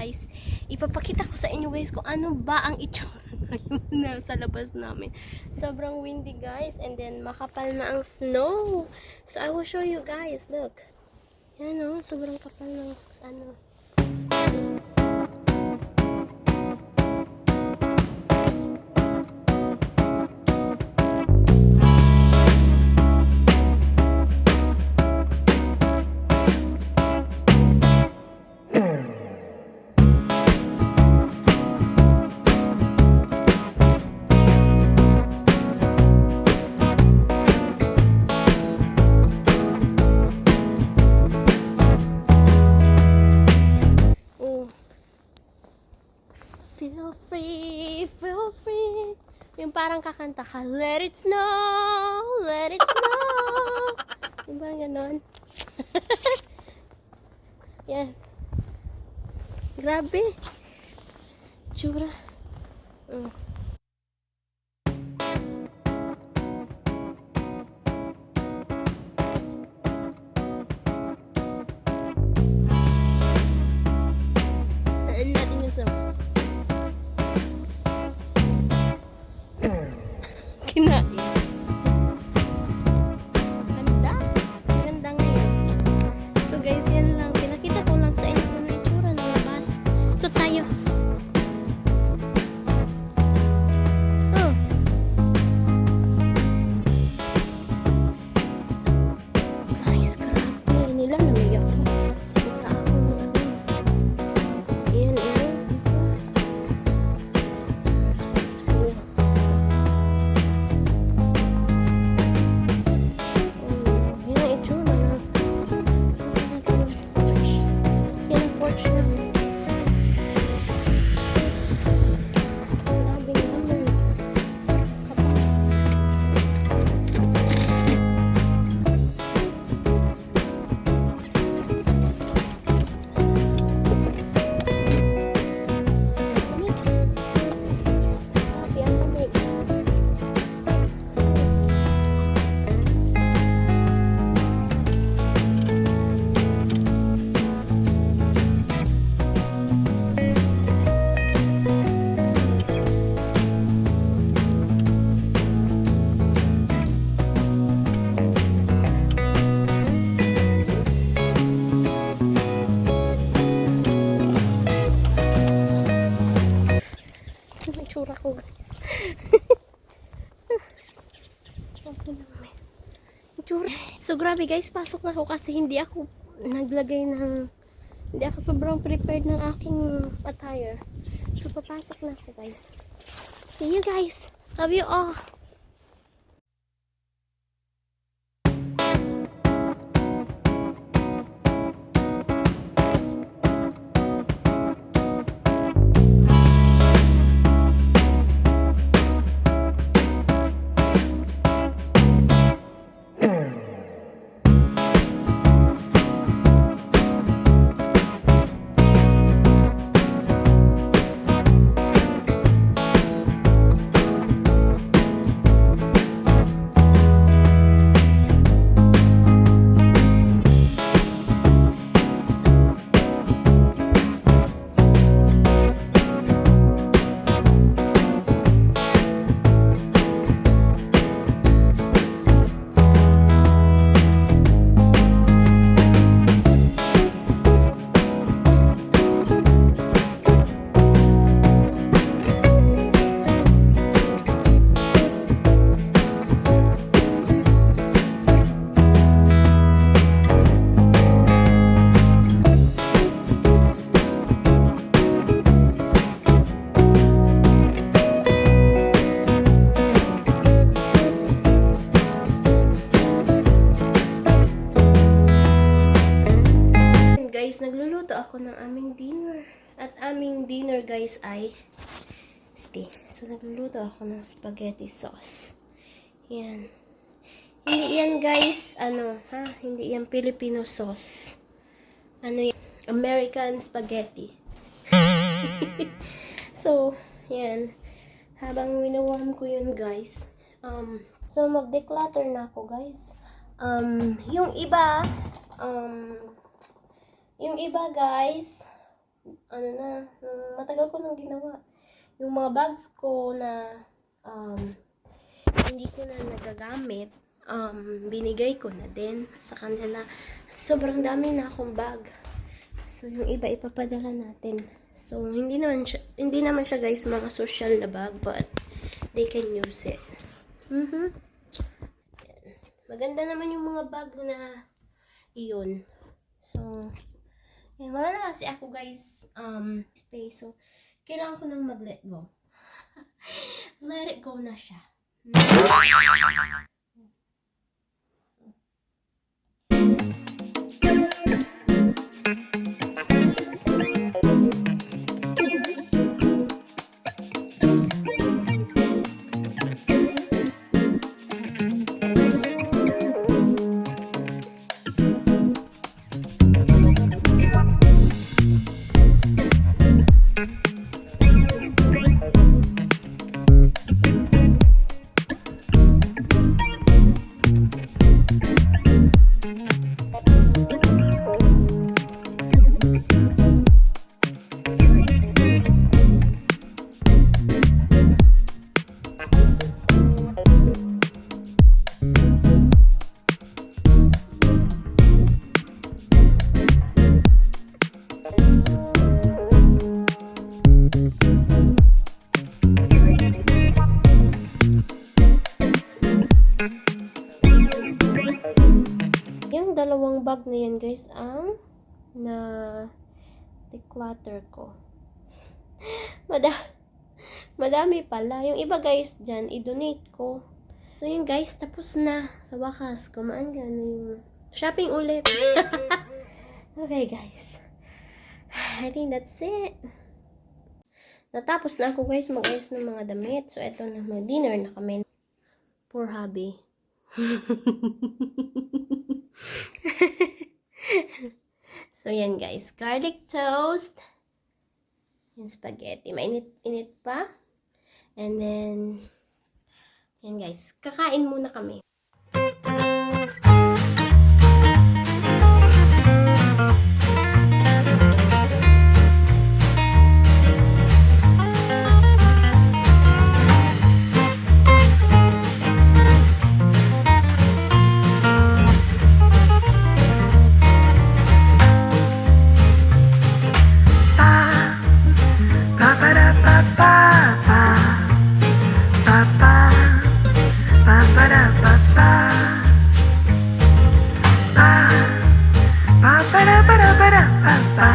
guys, ipapakita ko sa inyo guys kung ano ba ang itsura na sa labas namin. Sobrang windy guys, and then makapal na ang snow. So I will show you guys, look. Yan o, sobrang kapal ng ano. Feel free. Yung parang kakanta ka, let it snow, let it snow. Yung parang ganon. Yan. Grabe. Tsura. Natin yung snow. Kinain. Ganda. Ganda ngayon. So guys, yan lang. Pinakita ko lang sa inyo kung ano yung itsura ng labas. Ito tayo. Oh. Guys, grabe. Nila namiyak ko. Wala akong ano. Yan, yan. Tsura ko guys. So grabe guys, pasok na ako kasi hindi ako sobrang prepared ng aking attire. So papasok na ako guys. See you guys. Love you all. Guys, nagluluto ako ng aming dinner. At aming dinner guys ay so nagluluto ako ng spaghetti sauce. Yan. Hindi yan guys, hindi yan Filipino sauce. Ano yan? American spaghetti. So, yan. Habang winawarm ko yun guys. So mag-declutter na ako guys. Yung iba guys, ano na, matagal ko nang ginawa. Yung mga bags ko na hindi ko na nagagamit, binigay ko na din sa kanila. Sobrang dami na akong bag. So, yung iba ipapadala natin. So, hindi naman siya guys mga social na bag, but they can use it. Maganda naman yung mga bag na iyon. So, yan, wala na kasi ako guys, space. So, kailangan ko nang mag-let go. Let it go na siya. Yung dalawang bag na yan guys ang na declutter ko. Madami pala. Yung iba guys dyan, i-donate ko. So yun guys, tapos na. Sa wakas, kumaan gano'n yung shopping ulit. Okay guys. I think that's it. Natapos na ako guys mag-ayos ng mga damit. So eto na, mag-dinner na kami. Poor hubby. So yan guys, garlic toast and spaghetti. Mainit-init pa. And then yan guys, kakain muna kami. Ba ba da ba da ba da ba ba.